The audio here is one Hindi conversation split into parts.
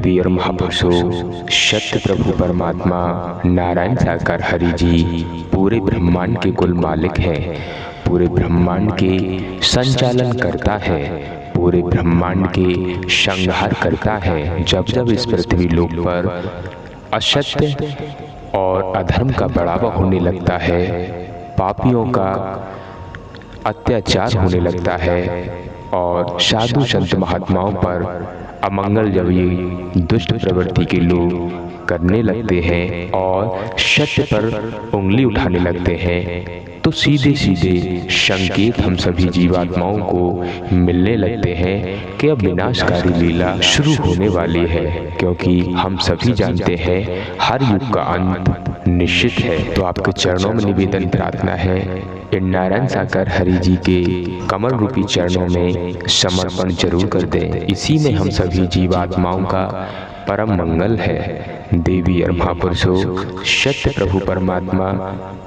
देवी और महापुरुषों, सत्य प्रभु परमात्मा नारायण साकार हरि जी पूरे ब्रह्मांड के कुल मालिक हैं, पूरे ब्रह्मांड के संचालन करता है, पूरे ब्रह्मांड के संहार करता है। जब जब इस पृथ्वी लोक पर असत्य और अधर्म का बढ़ावा होने लगता है, पापियों का अत्याचार होने लगता है और साधु संत महात्माओं पर अमंगल जब ये दुष्ट प्रवृत्ति के लोग करने लगते हैं और सत्य पर उंगली उठाने लगते हैं, तो सीधे सीधे संकेत हम सभी जीवात्माओं को मिलने लगते हैं कि अब विनाशकारी लीला शुरू होने वाली है। क्योंकि हम सभी जानते हैं हर युग का अंत निश्चित है। तो आपके चरणों में निवेदन प्रार्थना है, इन नारायण साकार हरि जी के कमल रूपी चरणों में समर्पण जरूर कर दें। इसी में हम सभी जीवात्माओं का परम मंगल है। देवी और महापुरुषों, सत्य प्रभु परमात्मा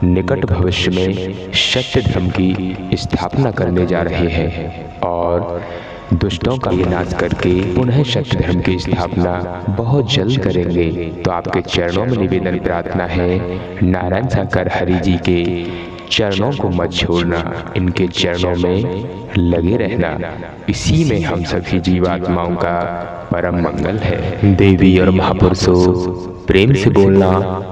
निकट भविष्य में सत्य धर्म की स्थापना करने जा रहे हैं और दुष्टों का विनाश करके पुनः सत्य धर्म की स्थापना बहुत जल्द करेंगे। तो आपके चरणों में निवेदन प्रार्थना है, नारायण साकार हरि जी के चरणों को मत छोड़ना, इनके चरणों में लगे रहना। इसी में हम सभी जीवात्माओं का परम मंगल है। देवी और महापुरुषों, प्रेम से बोलना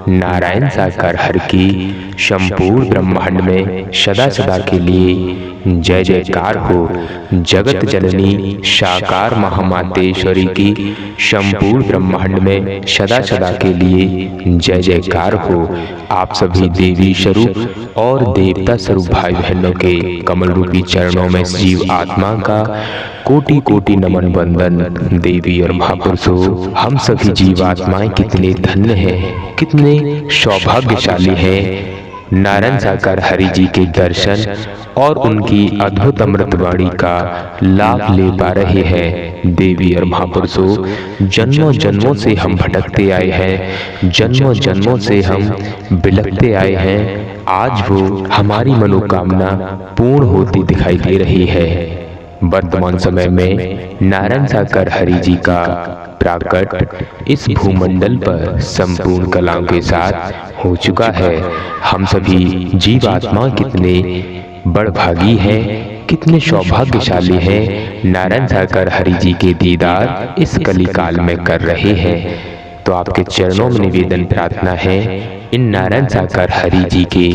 नारायण साकार हरि की संपूर्ण ब्रह्मांड में सदा सदा के लिए जय जयकार हो। जगत जननी साकार महामातेश्वरी की संपूर्ण ब्रह्मांड में सदा सदा के लिए जय जयकार हो। आप सभी देवी स्वरूप और देवता स्वरूप भाई बहनों के कमल रूपी चरणों में जीव आत्मा का कोटि कोटि नमन वंदन। देवी और महापुरुषों, हम सभी जीवात्माएं कितने धन्य हैं, कितने सौभाग्यशाली हैं। नारायण साकार हरि जी के दर्शन और उनकी अद्भुत अमृतवाणी का लाभ ले पा रहे हैं। देवी और महापुरुषों, जन्मों जन्मों से हम भटकते आए हैं, जन्मों जन्मों से हम बिलखते आए हैं। आज वो हमारी मनोकामना पूर्ण होती दिखाई दे रही है। वर्तमान समय में नारायण साकार हरि जी का प्राकट इस भूमंडल पर संपूर्ण कलाओं के साथ हो चुका है। हम सभी जीवात्मा कितने बड़भागी हैं, कितने सौभाग्यशाली हैं, नारायण साकार हरि जी के दीदार इस कलिकाल में कर रहे हैं। तो आपके चरणों में निवेदन प्रार्थना है, इन नारायण साकार हरि जी के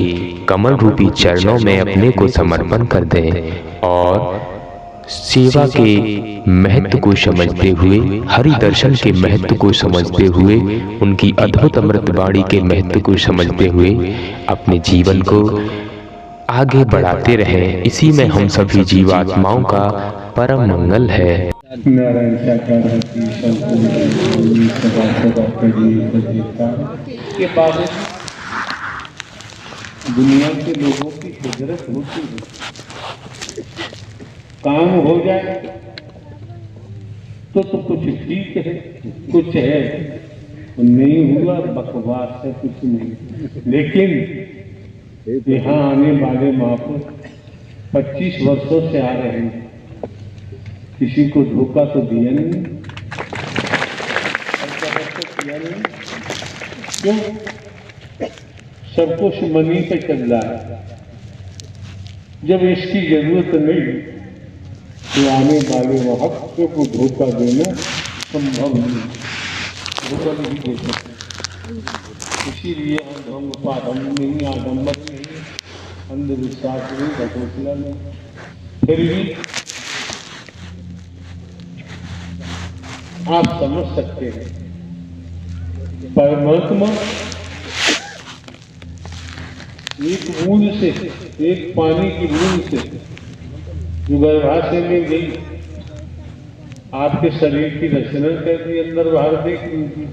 कमल रूपी चरणों में अपने को समर्पण कर दें और सेवा के महत्व को समझते हुए, हरि दर्शन के महत्व को समझते हुए, उनकी अद्भुत अमृतवाणी के महत्व को समझते हुए अपने जीवन को आगे बढ़ाते रहें। इसी में हम सभी जीवात्माओं का परम मंगल है। नारायण साकार के बाद दुनिया के लोगों की हिजरत होती है। काम हो जाए तो कुछ ठीक है, कुछ है, नहीं हुआ बकवास है, कुछ नहीं। लेकिन यहाँ आने वाले महापुरुष 25 वर्षों से आ रहे हैं, किसी को धोखा तो दिया नहीं, क्यों? सब कुछ मनी पे चल रहा है। जब इसकी जरूरत नहीं तो आने वाले वक्त को धोखा देना संभव नहीं, धोखा नहीं दे सकते। इसीलिए हम उपाधम नहीं, आडम्बर नहीं, अंधविश्वास नहीं, घटोसला नहीं। फिर भी आप समझ सकते हैं, परमात्मा एक बूंद से, एक पानी की बूंद से जो गर्भाशय में गई, आपके शरीर की रचना कर दी, अंदर बाहर देख ली थी।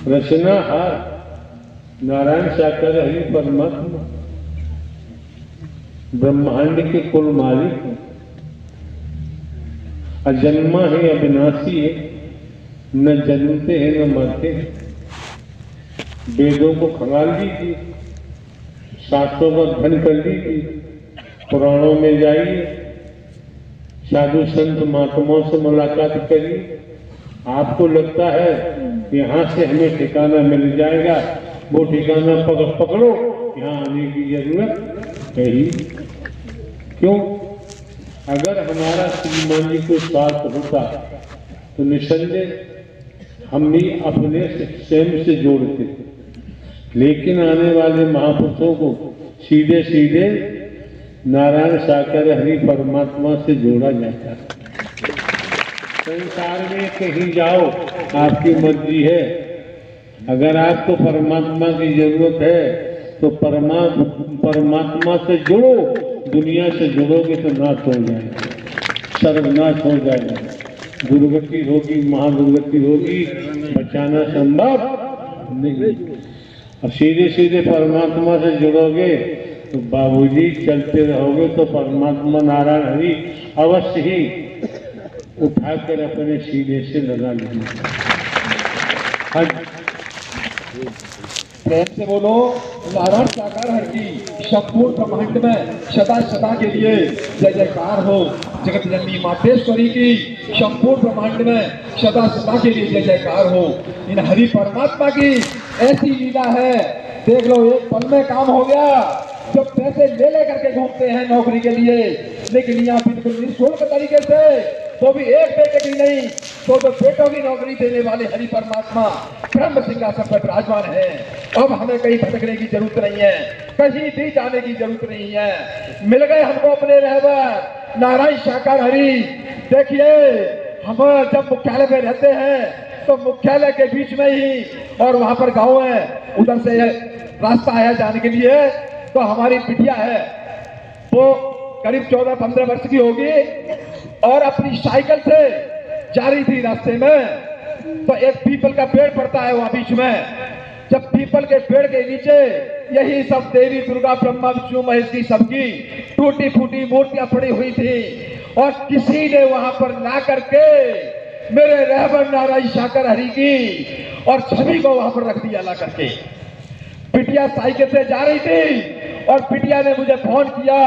रचना हार नारायण साकार हरि परमात्मा ब्रह्मांड के कुल मालिक है, अजन्मा है, अविनाशी है, न जन्मते हैं न मरते हैं। वेदों को खंगाल लीजिए, शास्त्रों का अध्ययन कर लीजिए, पुराणों में जाइए, साधु संत महात्माओं से मुलाकात करी, आपको लगता है कि यहाँ से हमें ठिकाना मिल जाएगा, वो ठिकाना पकड़ो, यहाँ आने की जरूरत है ही क्यों? अगर हमारा श्रीमान जी को स्वार्थ होता तो निसंदेह हम भी अपने स्वयं से जोड़ते, लेकिन आने वाले महापुरुषों को सीधे सीधे नारायण साकार हरि परमात्मा से जोड़ा जाता है। संसार में कहीं जाओ आपकी मर्जी है, अगर आपको परमात्मा की जरूरत है तो परमात्मा से जुड़ो, दुनिया से जुड़ोगे तो नाश हो जाएगा, सर्वनाश हो जाएगा, दुर्गति होगी, महादुर्गति होगी, बचाना संभव नहीं। और सीधे सीधे परमात्मा से जुड़ोगे तो बाबूजी चलते रहोगे तो परमात्मा नारायण हरि अवश्य ही उठाकर अपने सीधे से लगा लेंगे। प्रेम से बोलो नारायण साकार हरि की संपूर्ण ब्रह्मांड में सदा सदा के लिए जय जयकार हो। जगत जननी मातेश्वरी की संपूर्ण ब्रह्मांड में सदा सदा के लिए जय जयकार हो। इन हरि परमात्मा की ऐसी लीला है, देख लो एक पल में काम हो गया। जब पैसे ले करके घूमते हैं नौकरी के लिए, लेकिन यहाँ बिल्कुल निःशुल्क तरीके से, तो भी एक बेटे की नहीं तो बेटों की नौकरी देने वाले हरि परमात्मा ब्रह्म सिंहासन पर विराजमान है। अब हमें कहीं भटकने की जरूरत नहीं है, कहीं भी जाने की जरूरत नहीं है। मिल गए हमको अपने रहबर नारायण साकार हरि। देखिए हम जब मुख्यालय में रहते हैं तो मुख्यालय के बीच में ही, और वहां पर गांव है, उधर से रास्ता है जाने के लिए। तो हमारी बिटिया है, वो करीब 14-15 वर्ष की होगी, और अपनी साइकिल से जा रही थी रास्ते में, तो एक पीपल का पेड़ पड़ता है वहां बीच में। जब पीपल के पेड़ के नीचे यही सब देवी दुर्गा ब्रह्मा विष्णु महेश की सबकी टूटी फूटी मूर्तियां पड़ी हुई थी, और किसी ने वहां पर ला करके मेरे रहबर नारायण साकार हरि की और छवि को वहां पर रख दिया ला करके। बिटिया साइकिल से जा रही थी और बिटिया ने मुझे फोन किया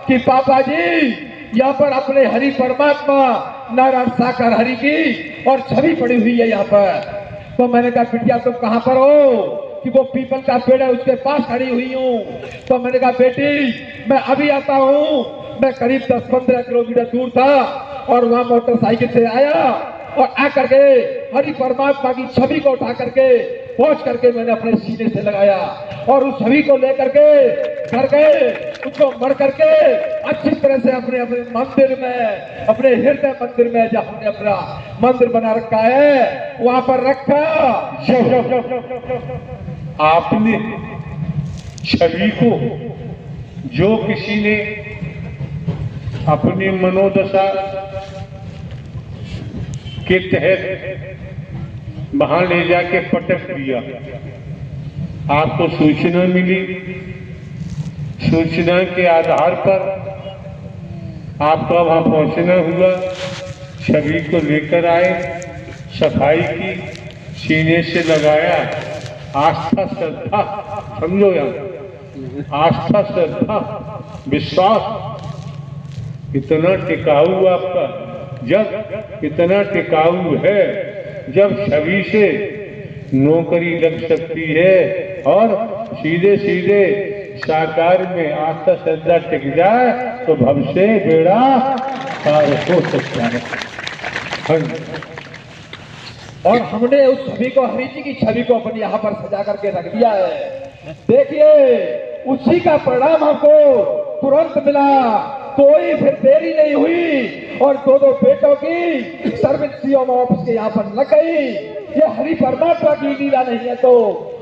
कि पापा जी यहाँ पर अपने हरि परमात्मा नारायण साकार हरि की और छवि पड़ी हुई है यहाँ पर। तो मैंने कहा बिटिया तुम कहाँ पर हो? कि वो पीपल का पेड़ है उसके पास खड़ी हुई हूँ। तो मैंने कहा बेटी मैं अभी आता हूँ। मैं करीब 10-15 किलोमीटर दूर था और वहां मोटरसाइकिल से आया और आकर के हरि परमात्मा की छवि को उठा करके पहुंच करके मैंने अपने सीने से लगाया, और उस छवि को लेकर के घर गए, उसको मर करके अच्छी तरह से अपने अपने मंदिर में, अपने हृदय मंदिर में जहाँ हमने अपना मंदिर बना रखा है वहां पर रखा। आपने छवि को जो किसी ने अपनी मनोदशा के तहत वहां ले जाके पटक दिया, आपको सूचना मिली, सूचना के आधार पर आपका वहां पहुंचना हुआ, छवि को लेकर आए, सफाई की, सीने से लगाया। आस्था श्रद्धा समझो यार, आस्था श्रद्धा विश्वास इतना टिकाऊ आपका, जब इतना टिकाऊ है जब छवि से नौकरी लग सकती है और सीधे सीधे साकार में आस्था श्रद्धा टिक जाए तो भव से बेड़ा पार हो सकता है। और हमने उस छवि को, हरि जी की छवि को अपने यहाँ पर सजा करके रख दिया है। देखिए उसी का परिणाम हमको तुरंत मिला, कोई फिर देरी नहीं हुई और 2 बेटों की सर्विस सीओ ऑफिस के यहाँ पर लग गई। ये हरि परमात्मा की लीला नहीं है तो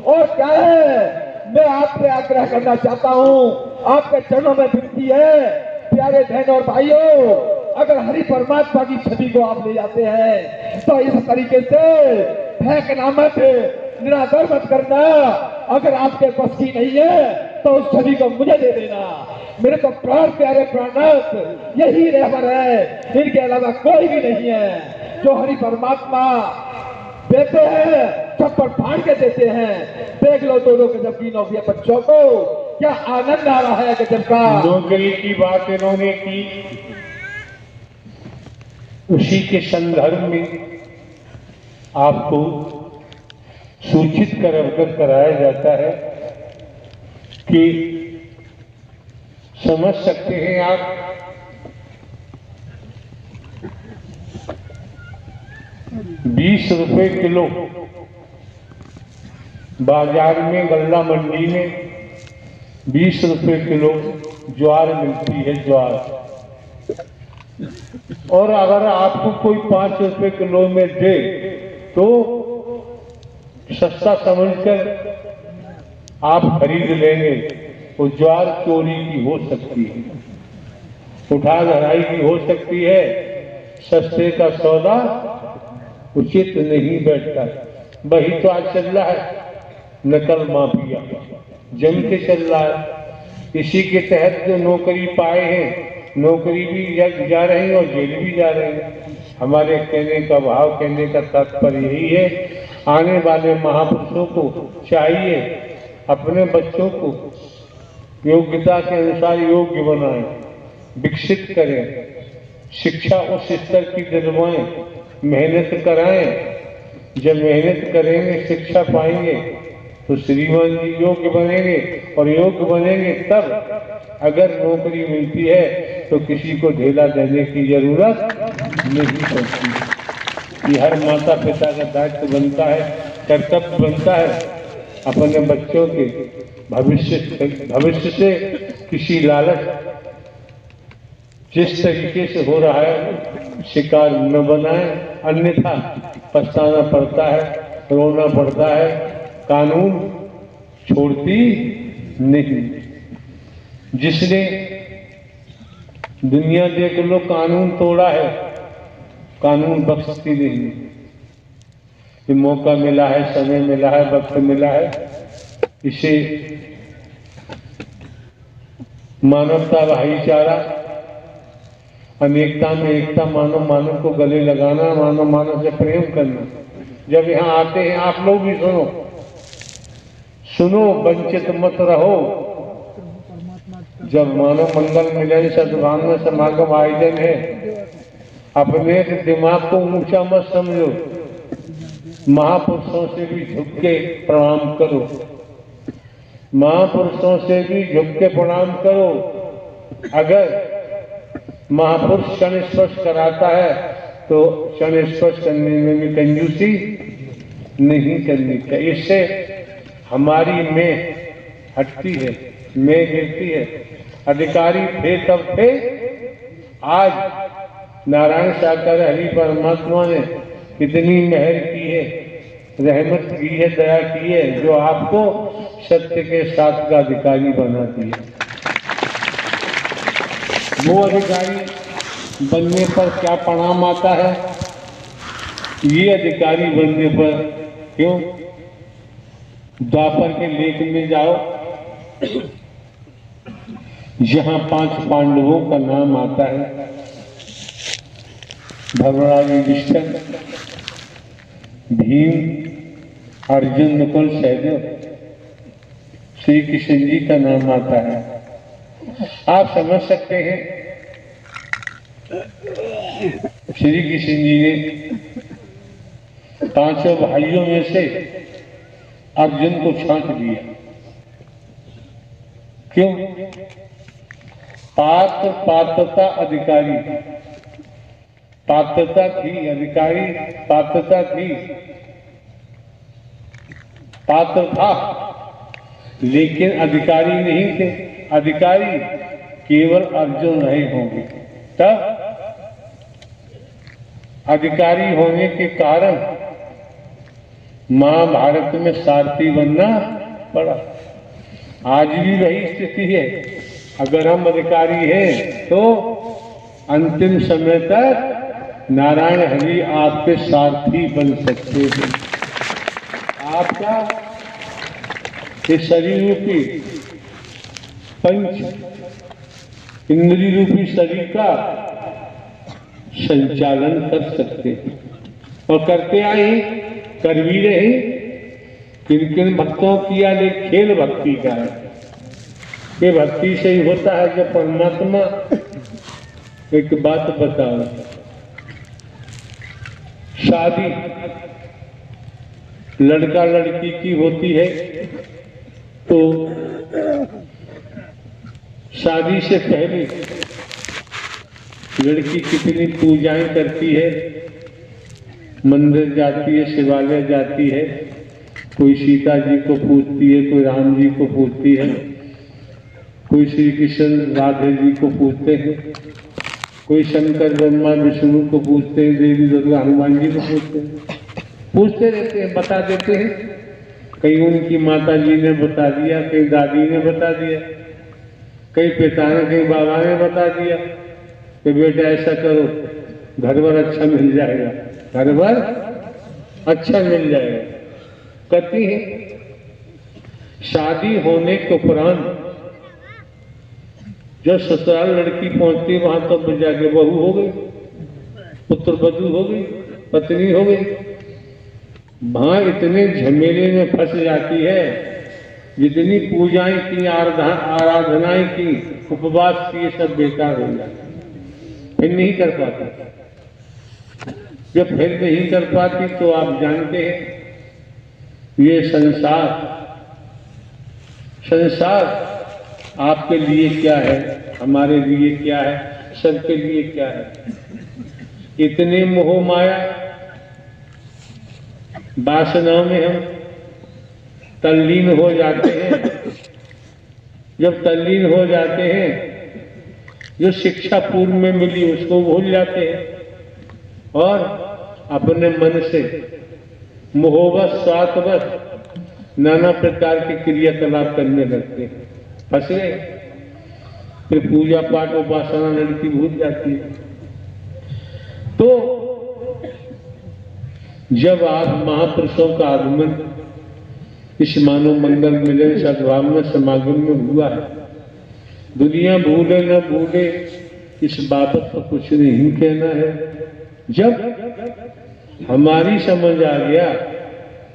और क्या है। मैं आपसे आग्रह करना चाहता हूँ, आपके चरणों में विनती है प्यारे बहनों और भाइयों, अगर हरि परमात्मा की छवि को आप ले जाते हैं तो इस तरीके से फेंकना मत, निरादर मत करना। अगर आपके बस की नहीं है तो उस छवि को मुझे दे देना। मेरे तो प्राण प्यारे प्राणनाथ यही रहबर है, इनके अलावा कोई भी नहीं है। जो हरि परमात्मा देते हैं छप्पर फाड़ के देते हैं। देख लो 2 गजब की नौकरियां बच्चों को, क्या आनंद आ रहा है गजब का। नौकरी की बात इन्होंने की, उसी के संदर्भ में आपको सूचित कर अवगत कराया जाता है कि समझ सकते हैं आप, 20 रुपए किलो बाजार में, गल्ला मंडी में 20 रुपए किलो ज्वार मिलती है, ज्वार। और अगर आपको कोई 5 रुपए किलो में दे तो सस्ता समझकर आप खरीद लेंगे। वो ज्वार चोरी की हो सकती है, उठा धराई की हो सकती है। सस्ते का सौदा उचित नहीं बैठता। वही तो आज चल रहा है, नकल माफिया जम के चल रहा है। इसी के तहत जो नौकरी पाए हैं, नौकरी भी जा रहे हैं और जेल भी जा रहे हैं। हमारे कहने का भाव, कहने का तात्पर्य यही है, आने वाले महापुरुषों को चाहिए अपने बच्चों को योग्यता के अनुसार योग्य बनाएं, विकसित करें, शिक्षा उस स्तर की दिलवाएं, मेहनत कराएं। जब मेहनत करेंगे, शिक्षा पाएंगे तो श्रीमान जी योग्य बनेंगे, और योग्य बनेंगे तब अगर नौकरी मिलती है तो किसी को ढेला देने की जरूरत नहीं पड़ती। ये हर माता पिता का दायित्व बनता है, कर्तव्य बनता है अपने बच्चों के भविष्य से किसी लालच जिस तरीके से हो रहा है शिकार न बनाए, अन्यथा पछताना पड़ता है, रोना पड़ता है। कानून छोड़ती नहीं। जिसने दुनिया देख लो कानून तोड़ा है, कानून बख्शती नहीं। ये मौका मिला है, समय मिला है, वक्त मिला है, इसे मानवता, भाईचारा, अनेकता में एकता, मानव मानव को गले लगाना, मानव मानव से प्रेम करना। जब यहाँ आते हैं आप लोग भी सुनो, वंचित मत रहो। जब मानव मंगल मिलन सद्भावना समागम आयोजन है, अपने दिमाग को ऊंचा मत समझो, महापुरुषों से भी झुक के प्रणाम करो, महापुरुषों से भी झुक के प्रणाम करो। अगर महापुरुष क्षण स्पर्श कराता है तो क्षण स्पर्श करने में भी कंजूसी नहीं करनी चाहिए। इससे हमारी में हटती है, में गिरती है। अधिकारी थे तब थे, आज नारायण साकार हरि परमात्मा ने कितनी मेहर की है, रहमत की है, दया की है, जो आपको सत्य के साथ का अधिकारी बनाती है। वो अधिकारी बनने पर क्या परिणाम आता है? ये अधिकारी बनने पर क्यों द्वापर के लेख में जाओ, जहां 5 पांडवों का नाम आता है, धर्मराज युधिष्ठिर, भीम, अर्जुन, नकुल, सहदेव, श्री कृष्ण जी का नाम आता है। आप समझ सकते हैं श्री कृष्ण जी ने 5 भाइयों में से अर्जुन को छांट दिया। क्यों? पात्रता अधिकारी, पात्रता थी, अधिकारी पात्रता थी, पात्र था, लेकिन अधिकारी नहीं थे। अधिकारी केवल अर्जुन रहे होंगे। तब अधिकारी होने के कारण महाभारत में सारथी बनना पड़ा। आज भी वही स्थिति है। अगर हम अधिकारी हैं तो अंतिम समय तक नारायण हरि आपके सारथी बन सकते हैं। आपका इस शरीर रूपी पंच इंद्रिय रूपी शरीर का संचालन कर सकते हैं और करते आए, कर भी रहे। किन किन भक्तों किया ले खेल भक्ति का है। ये भक्ति से ही होता है जब परमात्मा, एक बात बताओ, शादी लड़का लड़की की होती है तो शादी से पहले लड़की कितनी पूजाएं करती है, मंदिर जाती है, शिवालय जाती है, कोई सीता जी को पूजती है, कोई राम जी को पूजती है, कोई श्री कृष्ण राधे जी को पूजते हैं, कोई शंकर ब्रह्मा विष्णु को पूजते हैं, देवी दुर्गा हनुमान जी को पूजते हैं, पूछते रहते हैं, बता देते हैं। कहीं उनकी माता जी ने बता दिया, कहीं दादी ने बता दिया, कहीं पिता ने, कहीं बाबा ने बता दिया कि बेटा ऐसा करो, घर भर अच्छा मिल जाएगा, घर भर अच्छा मिल जाएगा। कहती है शादी होने के उपरांत जब ससुराल लड़की पहुंचती वहां तो जाके बहू हो गई, पुत्र वधू हो गई, पत्नी हो गई। वहां इतने झमेले में फंस जाती है, जितनी पूजाएं की, आराधनाएं की, उपवास किए, सब बेकार हो जाते, फिर नहीं कर पाती। जब फिर नहीं कर पाती तो आप जानते हैं ये संसार आपके लिए क्या है, हमारे लिए क्या है, सबके लिए क्या है। इतने मोह माया वासनाओं में हम तल्लीन हो जाते हैं। जब तल्लीन हो जाते हैं, जो शिक्षा पूर्व में मिली उसको भूल जाते हैं और अपने मन से मोहवश स्वार्थवश नाना प्रकार के क्रियाकलाप करने लगते हैं, फंस गए। फिर पूजा पाठ उपासना लड़की भूल जाती है। तो जब आप महापुरुषों का आगमन इस मानव मंगल मिलन सद्भावना समागम में हुआ है, दुनिया भूले न भूले इस बाबत पर कुछ नहीं कहना है। जब हमारी समझ आ गया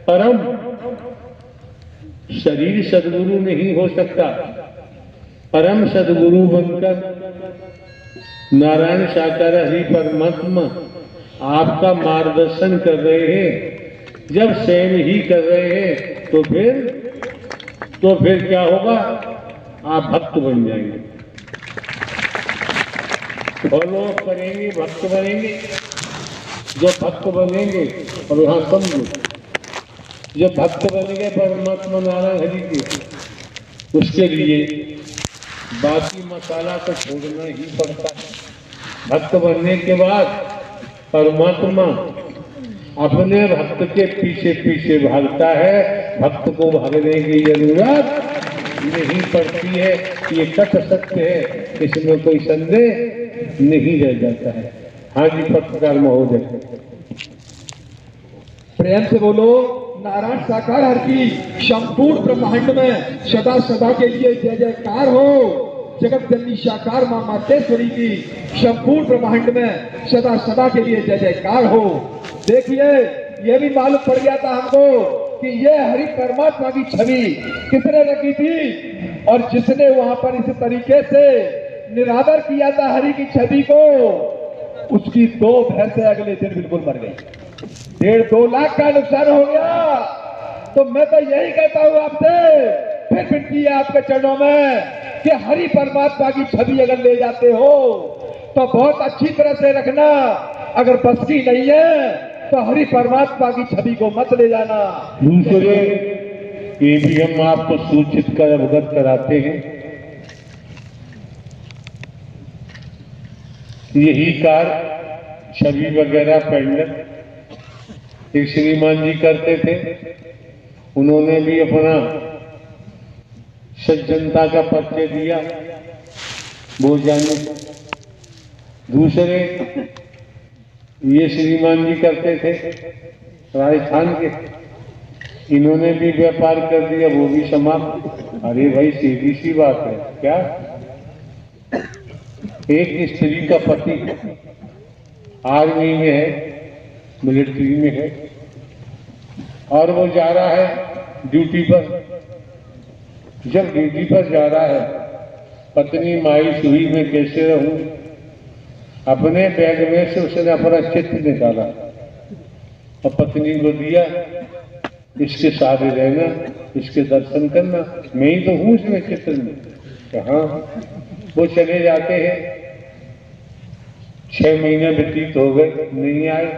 परम शरीर सदगुरु नहीं हो सकता, परम सदगुरु बनकर नारायण साकार हरि परमात्मा आपका मार्गदर्शन कर रहे हैं, जब स्वयं ही कर रहे हैं तो फिर क्या होगा, आप भक्त बन जाएंगे, फॉलो करेंगे, भक्त बनेंगे। जब भक्त बनेंगे, और यहाँ समझो, जब भक्त बनेंगे परमात्मा नारायण हरि के, उसके लिए बाकी मसाला तो छोड़ना ही पड़ता है। भक्त बनने के बाद परमात्मा अपने भक्त के पीछे पीछे भागता है, भक्त को भागने की जरूरत नहीं पड़ती है। ये कट सत्य है, इसमें कोई संदेह नहीं रह जाता है। हाँ जी पत्रकार महोदय, प्रेम से बोलो नारायण साकार हर की संपूर्ण ब्रह्मांड में सदा सदा के लिए जय जयकार हो। जगत जननी साकार मां मातेश्वरी की संपूर्ण ब्रह्मांड में सदा सदा के लिए जय जयकार हो। देखिए ये भी मालूम पड़ गया था हमको कि ये हरि परमात्मा की छवि किसने रखी थी, और जिसने वहां पर इस तरीके से निरादर किया था हरि की छवि को, उसकी 2 भैंसें अगले दिन बिल्कुल मर गई। 1.5-2 लाख का नुकसान हो गया। तो मैं तो यही कहता हूं आपसे, फिर विनती है आपके चरणों में कि हरि परमात्मा की छवि अगर ले जाते हो तो बहुत अच्छी तरह से रखना, अगर बस की नहीं है तो हरि परमात्मा की छवि को मत ले जाना। दूसरे ये भी हम आपको सूचित कर अवगत कराते हैं, यही कार छवि वगैरह पेंडल एक श्रीमान जी करते थे, उन्होंने भी अपना सज्जनता का परिचय दिया वो जाने। दूसरे ये श्रीमान जी करते थे राजस्थान के, इन्होंने भी व्यापार कर दिया, वो भी समाप्त। अरे भाई सीधी सी बात है, क्या एक स्त्री का पति आर्मी में है, मिलिट्री में है, और वो जा रहा है ड्यूटी पर। जब ड्यूटी पर जा रहा है, पत्नी मायूस हुई, मैं कैसे रहूं, अपने बैग में से उसने अपना चित्र निकाला, और पत्नी को दिया, इसके सारे रहना, इसके दर्शन करना, मैं ही तो हूँ इसमें चित्र में। कहाँ वो चले जाते हैं, 6 महीने व्यतीत हो गए, नहीं आए,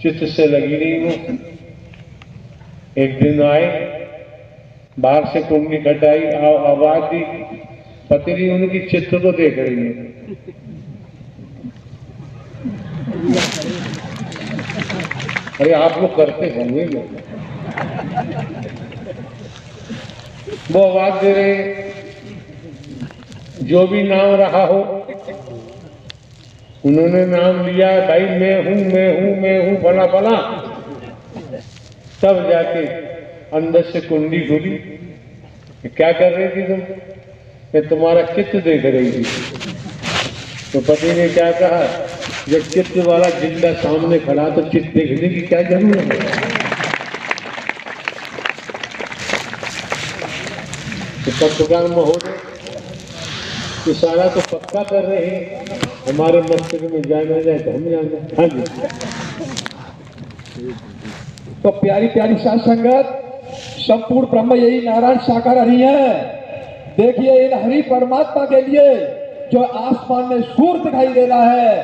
चित्र से लगी नहीं वो। एक दिन आए, बाहर से कुंडली कटाई, आवाज दी, पत्नी उनकी चित्र को देख रही है। अरे आप लोग करते होंगे, वो आवाज दे रहे, जो भी नाम रहा हो, उन्होंने नाम लिया, भाई मैं हूं मैं हूं मैं हूं फला फला। तब जाके अंदर से कुंडी खुली, क्या कर रही थी तुम? मैं तुम्हारा चित्र देख रही थी। तो पति ने क्या कहा, जब चित्र वाला जिंदा सामने खड़ा तो चित्र देखने की क्या जरूरत है? तो पत्रकार महोदय इशारा तो पक्का कर रहे हैं, हमारे मस्तिष्क में जाना जाए तो हम जाना। हाँ जी। तो प्यारी प्यारी साध संगत, संपूर्ण ब्रह्म यही नारायण साकार हरि है। देखिए इन हरि परमात्मा के लिए जो आसमान में सूर्य दिखाई दे रहा है,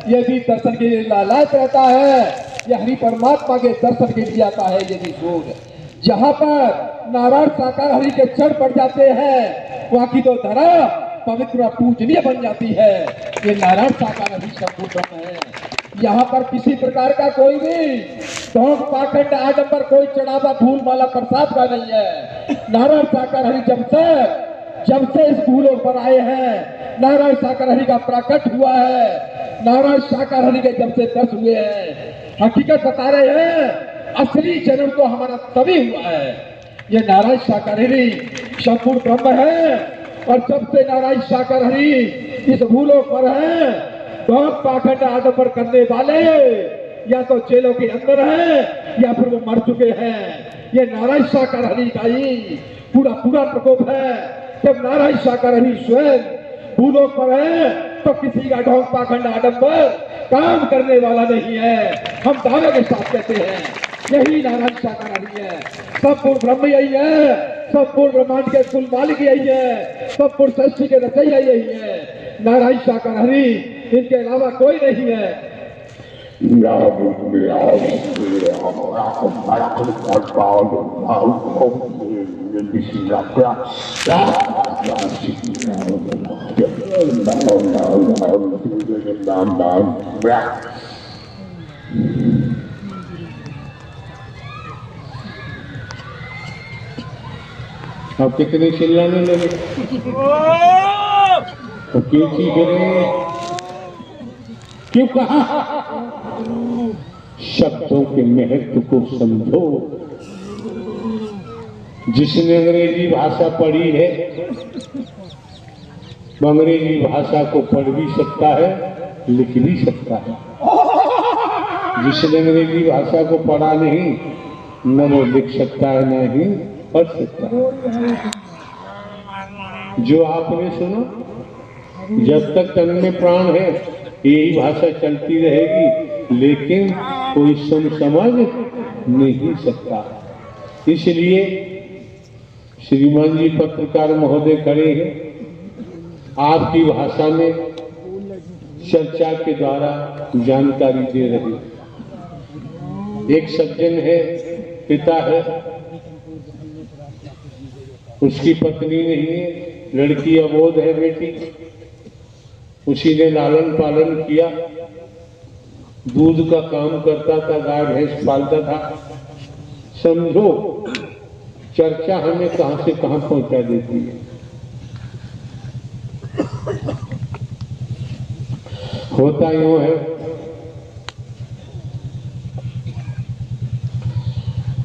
ये भी दर्शन के लिए लालायित रहता है। ये हरि परमात्मा के दर्शन के लिए आता है। ये भी सूर्य जहाँ पर नारायण साकार हरि के चढ़ पड़ जाते हैं, वहाँ की तो धरा पवित्र पूजनीय बन जाती है। ये नारायण साकार हरि संपूर्ण ब्रह्म है। यहाँ पर किसी प्रकार का कोई भी ढोंग पाखंड आडंबर, कोई चढ़ावा फूल माला प्रसाद का नहीं है। नारायण साकार हरि जब से इस भूलों पर आए हैं, नारायण साकार हरि का प्रकट हुआ है। नारायण साकार हरि के जब से दर्शन हुए हैं, हकीकत बता रहे हैं, असली जन्म तो हमारा तभी हुआ है। ये नारायण साकार हरि संपूर्ण ब्रह्म है। और जब से नारायण साकार हरि इस भूलों पर है, बहुत पाखंड आडंबर करने वाले या तो जेलों के अंदर हैं या फिर वो मर चुके हैं। ये नारायण साकार हरि का ही पूरा प्रकोप है। जब नारायण साकार हरि स्वयं भूलों पर है तो किसी का ढोंग पाखंड आडंबर काम करने वाला नहीं है। हम दावे के साथ कहते हैं यही नारायण साकार हरि है। संपूर्ण ब्रह्म यही है, संपूर्ण ब्रह्मांड के कुल मालिक यही है, संपूर्ण सृष्टि के रचयिता यही है। नारायण साकार हरि, इनके अलावा कोई नहीं है। अब कितने चिल्लाने लगे तो क्यों चीख रहे हैं? क्यों कहा? शब्दों के महत्व को समझो। जिसने अंग्रेजी भाषा पढ़ी है वो अंग्रेजी भाषा को पढ़ भी सकता है, लिख भी सकता है। जिसने अंग्रेजी भाषा को पढ़ा नहीं, न वो लिख सकता है न ही पढ़ सकता है। जो आपने सुना, जब तक तन में प्राण है यही भाषा चलती रहेगी, लेकिन कोई समझ नहीं सकता। इसलिए श्रीमान जी पत्रकार महोदय खड़े हैं, आपकी भाषा में चर्चा के द्वारा जानकारी दे रहे। एक सज्जन है, पिता है, उसकी पत्नी नहीं है, लड़की अबोध है, बेटी, उसी ने लालन पालन किया, दूध का काम करता था, गाय भैंस पालता था। समझो चर्चा हमें कहां से कहां पहुंचा देती है। होता यूं है,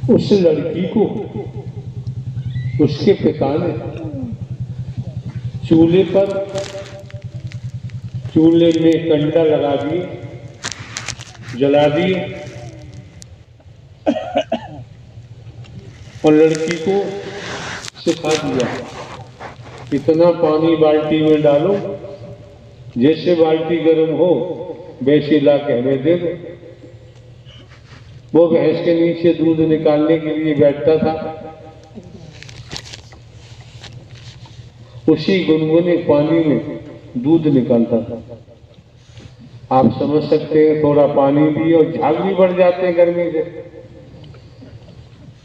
उस लड़की को उसके पिता ने चूल्हे में कंडा लगा दिए, जला दिए और लड़की को सिखा दिया, इतना पानी बाल्टी में डालो, जैसे बाल्टी गर्म हो वैसे ला के हमें दे दो। वो भैंस के नीचे दूध निकालने के लिए बैठता था। उसी गुनगुने पानी में दूध निकालता था। आप समझ सकते हैं, थोड़ा पानी भी और झाग भी बढ़ जाते हैं गर्मी से।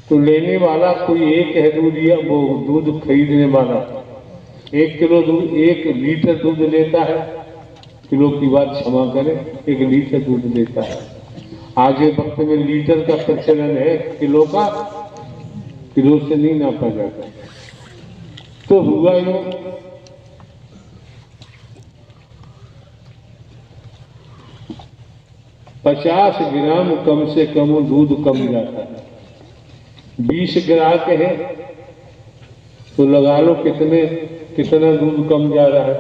तो लेने वाला कोई एक है दूध, या वो दूध खरीदने वाला 1 किलो दूध, 1 लीटर दूध लेता है। किलो की बात क्षमा करें, 1 लीटर दूध लेता है। आज के वक्त में लीटर का प्रचलन है, किलो से नहीं नापा जाता। तो हुआ यूं, 50 ग्राम कम से कम दूध कम जाता है। 20 ग्राहक है तो लगा लो कितना दूध कम जा रहा है।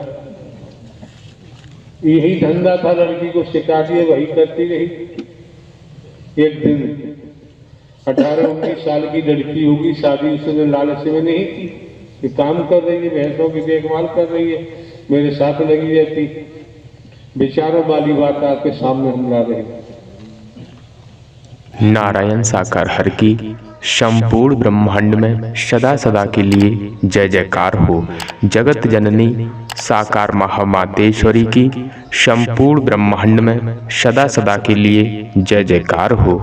यही धंधा था, लड़की को सिखा दिए, वही करती रही। एक दिन 18-19 साल की लड़की होगी, शादी उसने लालच में नहीं की, ये काम कर रही है, भैंसों की देखभाल कर रही है, मेरे साथ लगी रहती। बेचारों वाली बात आपके सामने हम ला रहे हैं। नारायण साकार हर की संपूर्ण ब्रह्मांड में सदा सदा के लिए जय जयकार हो। जगत जननी साकार महामातेश्वरी की संपूर्ण ब्रह्मांड में सदा सदा के लिए जय जयकार हो।